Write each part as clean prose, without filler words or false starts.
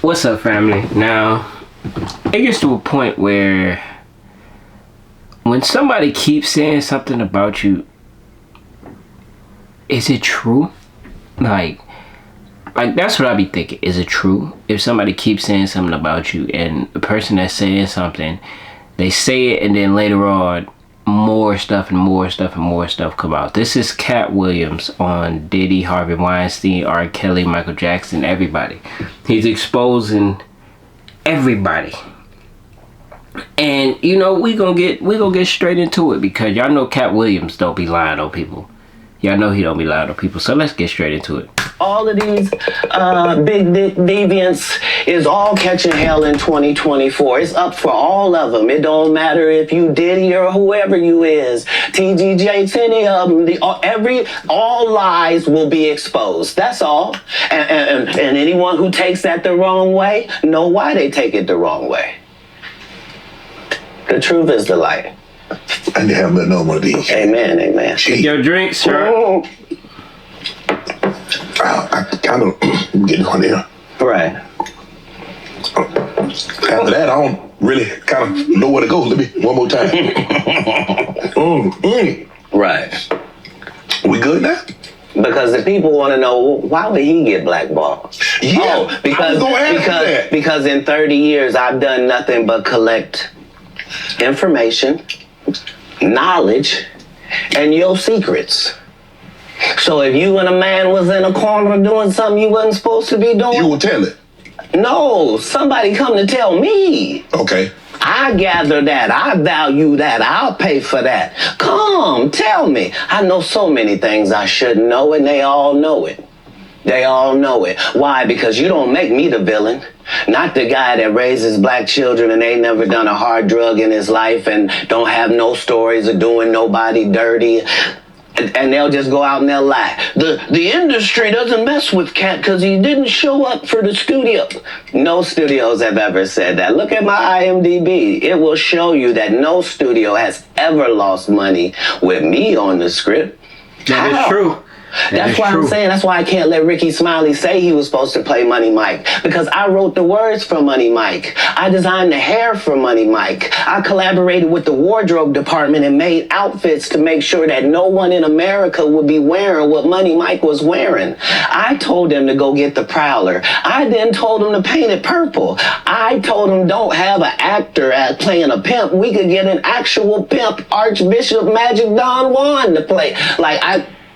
What's up, family? Now, it gets to a point where when somebody keeps saying something about you, is it true? Like that's what I be thinking. Is it true? If somebody keeps saying something about you, and the person that's saying something, they say it, and then later on, more stuff and more stuff and more stuff come out. This is Katt Williams on Diddy, Harvey Weinstein, R. Kelly, Michael Jackson, everybody. He's exposing everybody. And you know, we gonna get straight into it, because y'all know Katt Williams don't be lying on people. Y'all know he don't be lying on people. So let's get straight into it. All of these big deviants is all catching hell in 2024. It's up for all of them. It don't matter if you Diddy or whoever you is. TGJ, any of them. All lies will be exposed. That's all. And anyone who takes that the wrong way, know why they take it the wrong way. The truth is the light. And you haven't another one of these. Amen, amen. Your drinks, sir. I kind of get on there. Right. After that, I don't really kind of know where to go. Let me one more time. Right. We good now? Because the people want to know, why would he get blackballed? Yeah, because in 30 years I've done nothing but collect information, knowledge, and your secrets. So if you and a man was in a corner doing something you wasn't supposed to be doing, you will tell it. No, somebody come to tell me. Okay. I gather that. I value that. I'll pay for that. Come, tell me. I know so many things I shouldn't know, and they all know it. They all know it. Why? Because you don't make me the villain. Not the guy that raises black children and ain't never done a hard drug in his life and don't have no stories of doing nobody dirty. And they'll just go out and they'll lie. The industry doesn't mess with Katt because he didn't show up for the studio. No studios have ever said that. Look at my IMDb. It will show you that no studio has ever lost money with me on the script. That is true. That's why I'm saying, that's why I can't let Ricky Smiley say he was supposed to play Money Mike, because I wrote the words for Money Mike. I designed the hair for Money Mike. I collaborated with the wardrobe department and made outfits to make sure that no one in America would be wearing what Money Mike was wearing. I told them to go get the Prowler. I then told them to paint it purple. I told them don't have an actor playing a pimp. We could get an actual pimp, Archbishop Magic Don Juan, to play.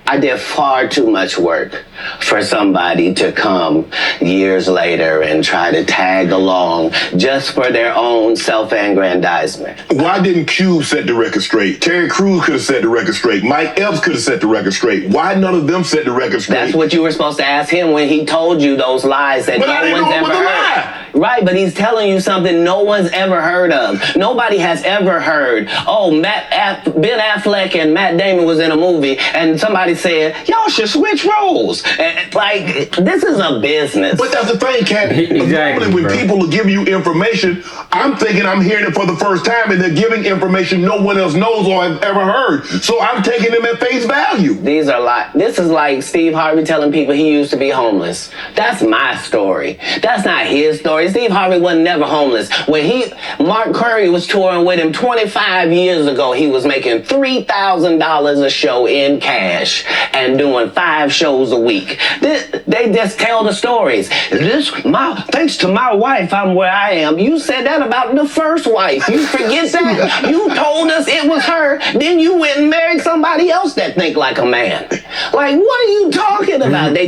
I did far too much work for somebody to come years later and try to tag along just for their own self-aggrandizement. Why didn't Cube set the record straight? Terry Crews could have set the record straight. Mike Epps could have set the record straight. Why none of them set the record straight? That's what you were supposed to ask him when he told you those lies that no one's ever heard. Right, but he's telling you something no one's ever heard of. Nobody has ever heard, Ben Affleck and Matt Damon was in a movie and somebody said, y'all should switch roles. And, this is a business. But that's the thing, Katt. Exactly, when people are giving you information, I'm thinking I'm hearing it for the first time, and they're giving information no one else knows or has ever heard. So I'm taking them at face value. These are this is like Steve Harvey telling people he used to be homeless. That's my story. That's not his story. Steve Harvey wasn't never homeless. When Mark Curry was touring with him 25 years ago, he was making $3,000 a show in cash and doing 5 shows a week. They just tell the stories. Thanks to my wife, I'm where I am. You said that about the first wife. You forget that? You told us it was her. Then you went and married somebody else that think like a man. Like, what are you talking about? They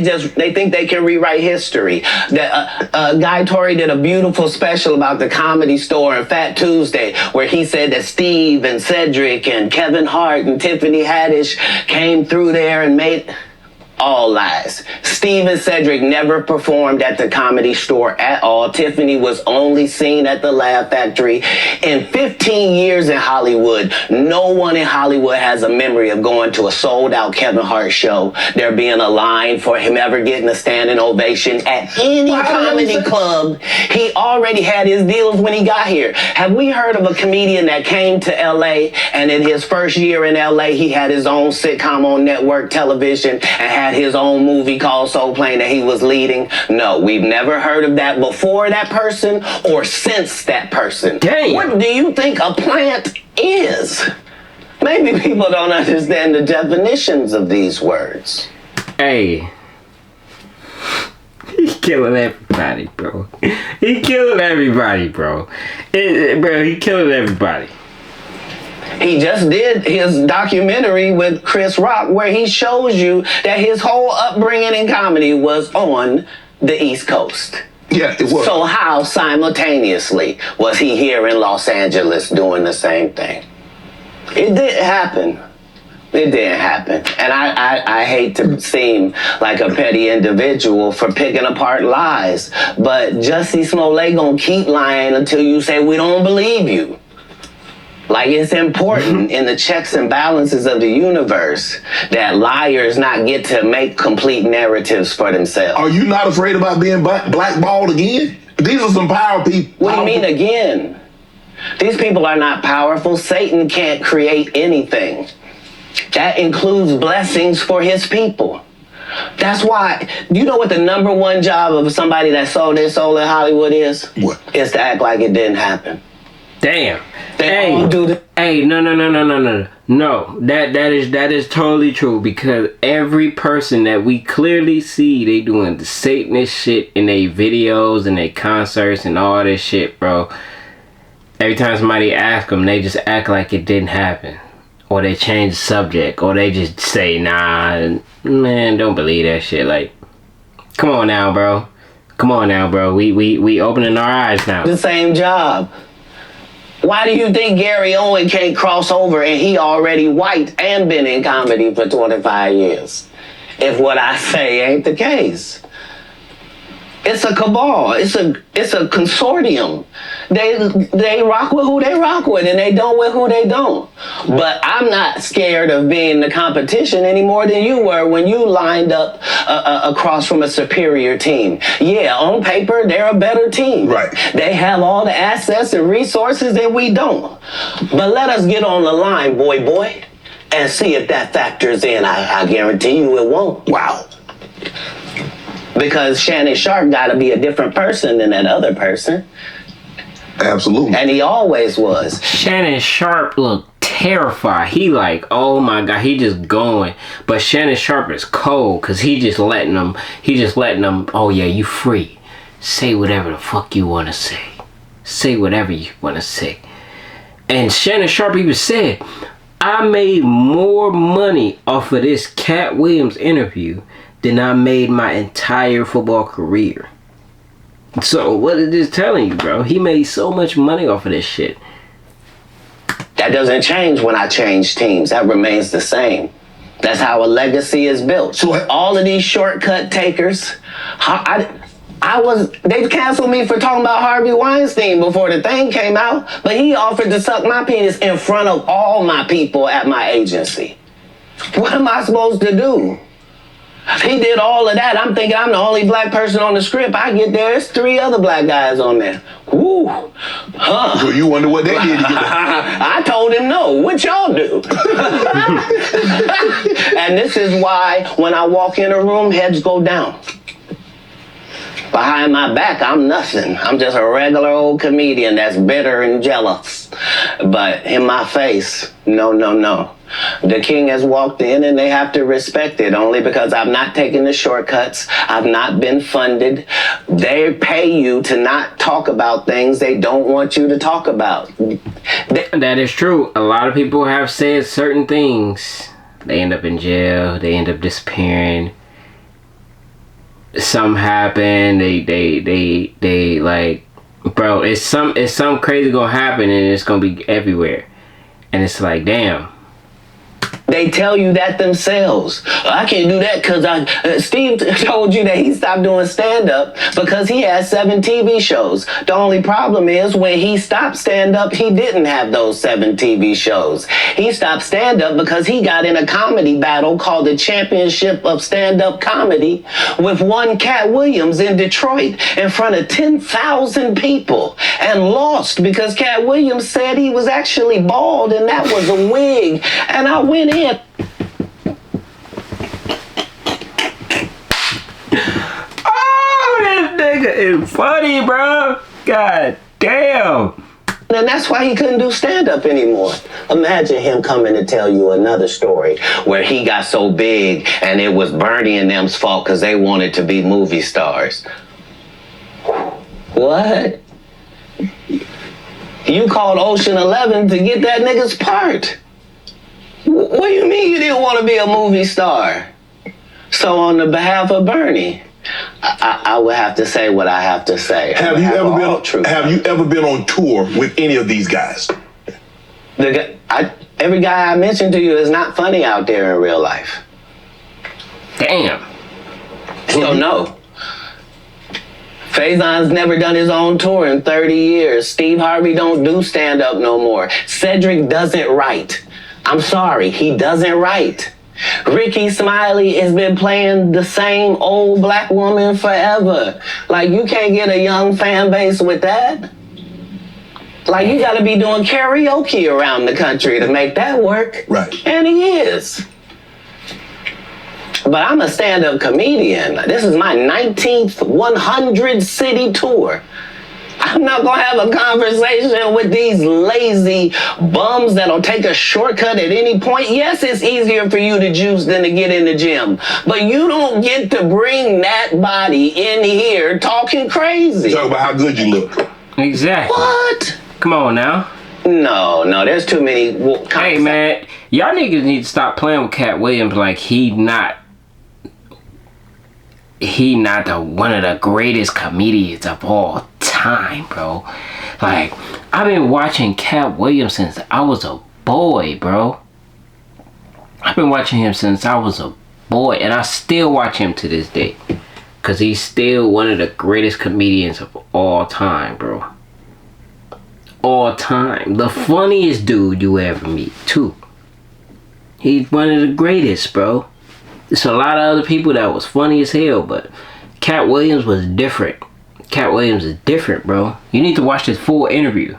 think they can rewrite history. Guy Torrey did a beautiful special about the Comedy Store and Fat Tuesday, where he said that Steve and Cedric and Kevin Hart and Tiffany Haddish came through there and made all lies. Steve and Cedric never performed at the Comedy Store at all. Tiffany was only seen at the Laugh Factory. In 15 years in Hollywood, no one in Hollywood has a memory of going to a sold-out Kevin Hart show, there being a line for him ever getting a standing ovation at any comedy club. He already had his deals when he got here. Have we heard of a comedian that came to LA and in his first year in LA, he had his own sitcom on network television and had had his own movie called Soul Plane that he was leading. No, we've never heard of that before that person or since that person. Damn. What do you think a plant is? Maybe people don't understand the definitions of these words. Hey. He killing everybody, bro. He killing everybody, bro. He killing everybody. He just did his documentary with Chris Rock where he shows you that his whole upbringing in comedy was on the East Coast. Yeah, it was. So how simultaneously was he here in Los Angeles doing the same thing? It didn't happen. It didn't happen. And I hate to seem like a petty individual for picking apart lies, but Jussie Smollett gonna keep lying until you say we don't believe you. Like, it's important in the checks and balances of the universe that liars not get to make complete narratives for themselves. Are you not afraid about being blackballed again? These are some power people. What do you mean again? These people are not powerful. Satan can't create anything. That includes blessings for his people. That's why, you know what the number one job of somebody that sold their soul in Hollywood is? What? Is to act like it didn't happen. Damn. They all do the- Hey, no. No, that is totally true, because every person that we clearly see, they doing the Satanist shit in their videos and their concerts and all this shit, bro. Every time somebody asks them, they just act like it didn't happen. Or they change the subject, or they just say, nah, man, don't believe that shit. Like, come on now, bro. We opening our eyes now. The same job. Why do you think Gary Owen can't cross over and he already white and been in comedy for 25 years? If what I say ain't the case. It's a cabal. It's a consortium. They rock with who they rock with and they don't with who they don't. But I'm not scared of being the competition any more than you were when you lined up across from a superior team. Yeah, on paper, they're a better team. Right. They have all the assets and resources that we don't. But let us get on the line, boy, and see if that factors in. I guarantee you it won't. Wow. Because Shannon Sharp got to be a different person than that other person. Absolutely. And he always was. Shannon Sharp looked terrified. He like, oh my God, he just going. But Shannon Sharp is cold, because he just letting them, oh yeah, you free. Say whatever the fuck you want to say. Say whatever you want to say. And Shannon Sharp even said, I made more money off of this Katt Williams interview than I made my entire football career. So what is this telling you, bro? He made so much money off of this shit. That doesn't change when I change teams. That remains the same. That's how a legacy is built. So all of these shortcut takers, they canceled me for talking about Harvey Weinstein before the thing came out, but he offered to suck my penis in front of all my people at my agency. What am I supposed to do? He did all of that. I'm thinking I'm the only black person on the script. I get there, there's 3 other black guys on there. Woo. Huh. So you wonder what they did to get that? I told him no. What y'all do? And this is why when I walk in a room, heads go down. Behind my back, I'm nothing. I'm just a regular old comedian that's bitter and jealous. But in my face, no. The king has walked in and they have to respect it only because I've not taken the shortcuts. I've not been funded. They pay you to not talk about things they don't want you to talk about. That is true. A lot of people have said certain things. They end up in jail. They end up disappearing. Something happen. They like, bro, it's some crazy gonna happen and it's gonna be everywhere. And it's like, damn. They tell you that themselves. I can't do that because Steve told you that he stopped doing stand-up because he had 7 TV shows. The only problem is when he stopped stand-up, he didn't have those 7 TV shows. He stopped stand-up because he got in a comedy battle called the Championship of Stand-Up Comedy with one Katt Williams in Detroit in front of 10,000 people and lost because Katt Williams said he was actually bald and that was a wig. And I went in. nigga is funny, bro. God damn. And that's why he couldn't do stand-up anymore. Imagine him coming to tell you another story where he got so big and it was Bernie and them's fault because they wanted to be movie stars. What? You called Ocean 11 to get that nigga's part. What do you mean you didn't want to be a movie star? So on the behalf of Bernie, I would have to say what I have to say. Have you ever been on tour with any of these guys? Every guy I mentioned to you is not funny out there in real life. Damn. So no. Faison's never done his own tour in 30 years. Steve Harvey don't do stand-up no more. Cedric doesn't write. I'm sorry, he doesn't write. Ricky Smiley has been playing the same old black woman forever. Like, you can't get a young fan base with that. Like, you gotta be doing karaoke around the country to make that work. Right. And he is. But I'm a stand-up comedian. This is my 19th 100 city tour. I'm not gonna have a conversation with these lazy bums that'll take a shortcut at any point. Yes, it's easier for you to juice than to get in the gym, but you don't get to bring that body in here talking crazy. Talk about how good you look. Exactly. What? Come on now. No, there's too many. Hey man, y'all niggas need to stop playing with Katt Williams like he not one of the greatest comedians of all time, bro. Like, I've been watching Katt Williams since I was a boy, bro. I've been watching him since I was a boy, and I still watch him to this day. Because he's still one of the greatest comedians of all time, bro. All time. The funniest dude you ever meet, too. He's one of the greatest, bro. There's a lot of other people that was funny as hell, but Katt Williams was different. Katt Williams is different, bro. You need to watch this full interview.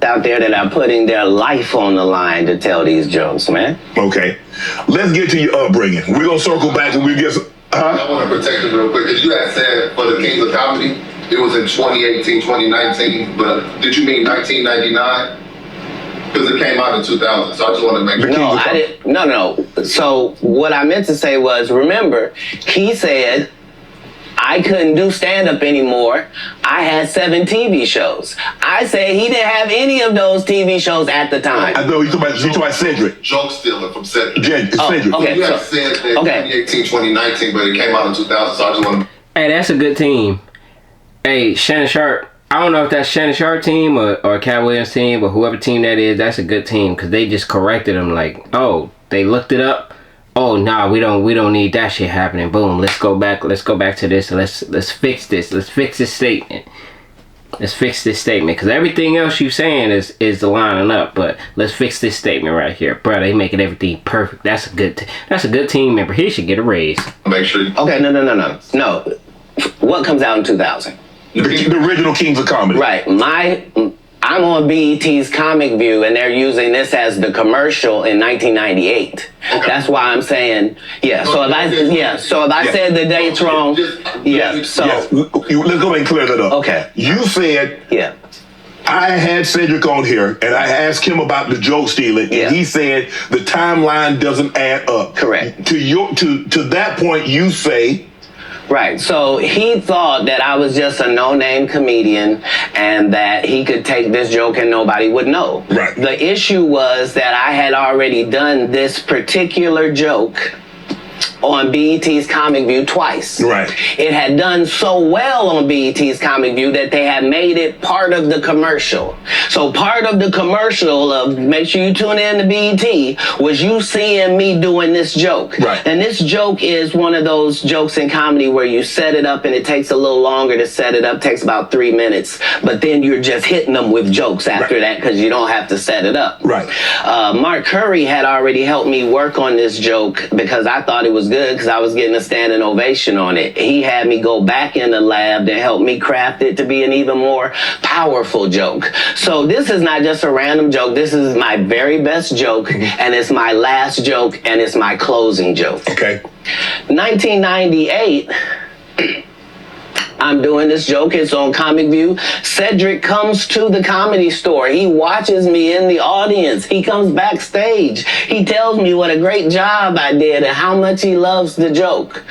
Out there that are putting their life on the line to tell these jokes, man. Okay. Let's get to your upbringing. We're going to circle back and we'll get some... I want to protect it real quick, because you had said for the Kings of Comedy, it was in 2018, 2019, but did you mean 1999? Because it came out in 2000, so I just want to make sure. No, I didn't. No. So what I meant to say was, remember, he said I couldn't do stand-up anymore. I had 7 TV shows. I said he didn't have any of those TV shows at the time. I know, you talking about Cedric. Joke stealing from Cedric. Cedric. Okay. You had said that 2018, 2019, but it came out in 2000, so I just want to... Hey, that's a good team. Hey, Shannon Sharp. I don't know if that's Shannon Sharp team or Katt Williams team, but whoever team that is, that's a good team because they just corrected him. Like, oh, they looked it up. Oh, nah, we don't need that shit happening. Boom, let's go back to this. Let's fix this. Let's fix this statement. Let's fix this statement because everything else you saying is lining up. But let's fix this statement right here, bro. They making everything perfect. That's a good team member. He should get a raise. Make sure. Okay, no. What comes out in 2000? The original Kings of Comedy. Right. I'm on BET's Comic View, and they're using this as the commercial in 1998. Okay. That's why I'm saying, yeah. So if I said the dates wrong, yeah. So let's go ahead and clear that up. Okay. You said, yeah. I had Cedric on here, and I asked him about the joke stealing, and he said the timeline doesn't add up. Correct. To that point, you say. Right, so he thought that I was just a no-name comedian and that he could take this joke and nobody would know. Right. The issue was that I had already done this particular joke on BET's Comic View twice. Right. It had done so well on BET's Comic View that they had made it part of the commercial. So part of the commercial of make sure you tune in to BET was you seeing me doing this joke. Right. And this joke is one of those jokes in comedy where you set it up and it takes a little longer to set it up, takes about 3 minutes, but then you're just hitting them with jokes after that because you don't have to set it up. Right. Mark Curry had already helped me work on this joke because I thought it was good because I was getting a standing ovation on it. He had me go back in the lab to help me craft it to be an even more powerful joke. So this is not just a random joke. This is my very best joke, and it's my last joke, and it's my closing joke. Okay. 1998, I'm doing this joke. It's on Comic View. Cedric comes to the Comedy Store. He watches me in the audience. He comes backstage. He tells me what a great job I did and how much he loves the joke.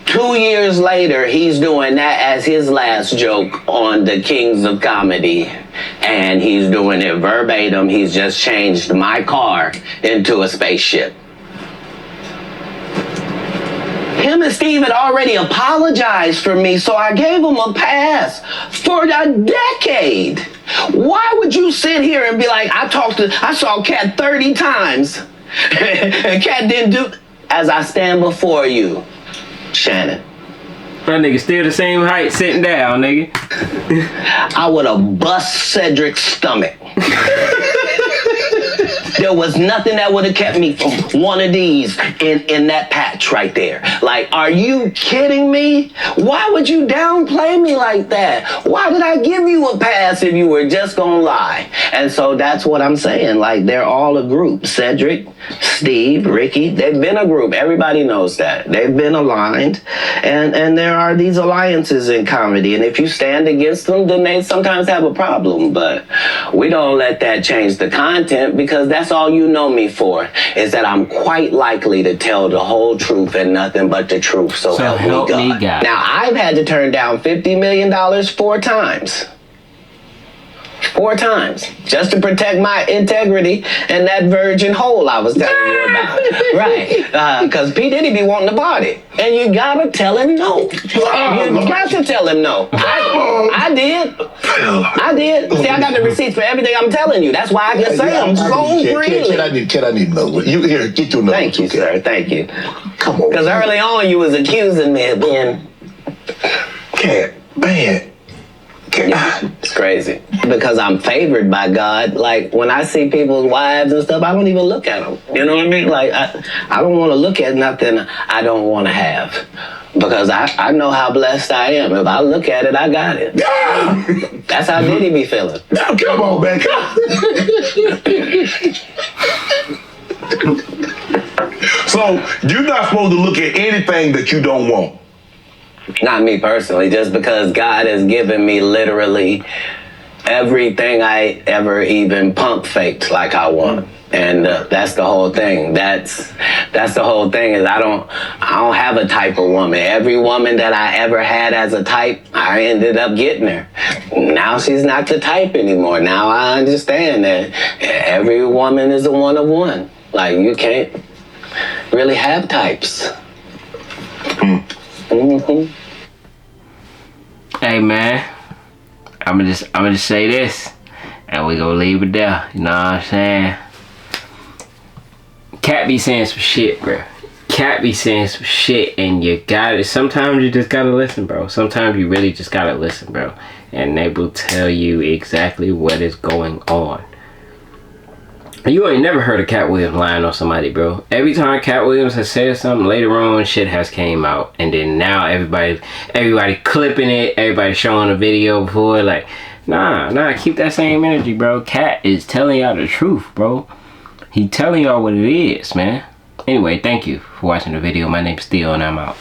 2 years later, he's doing that as his last joke on the Kings of Comedy. And he's doing it verbatim. He's just changed my car into a spaceship. Him and Steve had already apologized for me, so I gave him a pass for a decade. Why would you sit here and be like, I saw Katt 30 times, and Katt didn't do, as I stand before you, Shannon. That nigga still the same height sitting down, nigga. I would have bust Cedric's stomach. There was nothing that would have kept me from one of these in that patch right there. Like, are you kidding me? Why would you downplay me like that? Why did I give you a pass if you were just gonna lie? And so that's what I'm saying. Like, they're all a group. Cedric, Steve, Ricky, they've been a group. Everybody knows that. They've been aligned. And there are these alliances in comedy. And if you stand against them, then they sometimes have a problem. But we don't let that change the content, because that's all you know me for, is that I'm quite likely to tell the whole truth and nothing but the truth. So help me God. Now, I've had to turn down $50 million 4 times. 4 times, just to protect my integrity and that virgin hole I was telling you about. Right, because P. Diddy be wanting to party, and you gotta tell him no. You got to tell him no. I did. See, I got the receipts for everything I'm telling you. That's why I can say them so freely. Kid, I need to know. You here? Get your number. Thank you, sir. Thank you. Come on. Because early on you was accusing me of being. Katt, man. Yeah, it's crazy. Because I'm favored by God. Like, when I see people's wives and stuff, I don't even look at them. You know what I mean? Like, I don't want to look at nothing I don't want to have. Because I know how blessed I am. If I look at it, I got it. That's how Diddy be feeling. Now, come on, man. So, you're not supposed to look at anything that you don't want. Not me personally, just because God has given me literally everything I ever even pump faked like I want. And that's the whole thing. That's the whole thing, is I don't have a type of woman. Every woman that I ever had as a type, I ended up getting her. Now she's not the type anymore. Now I understand that every woman is a one of one. Like, you can't really have types. Mm-hmm. Hey man, I'ma just say this, and we gonna leave it there. You know what I'm saying? Katt be saying some shit, bro. Katt be saying some shit, and you gotta. Sometimes you just gotta listen, bro. Sometimes you really just gotta listen, bro, and they will tell you exactly what is going on. You ain't never heard of Katt Williams lying on somebody, bro. Every time Katt Williams has said something, later on shit has came out, and then now everybody clipping it, everybody showing a video before. Like, nah, keep that same energy, bro. Katt is telling y'all the truth, bro. He telling y'all what it is, man. Anyway, thank you for watching the video. My name's Theo, and I'm out.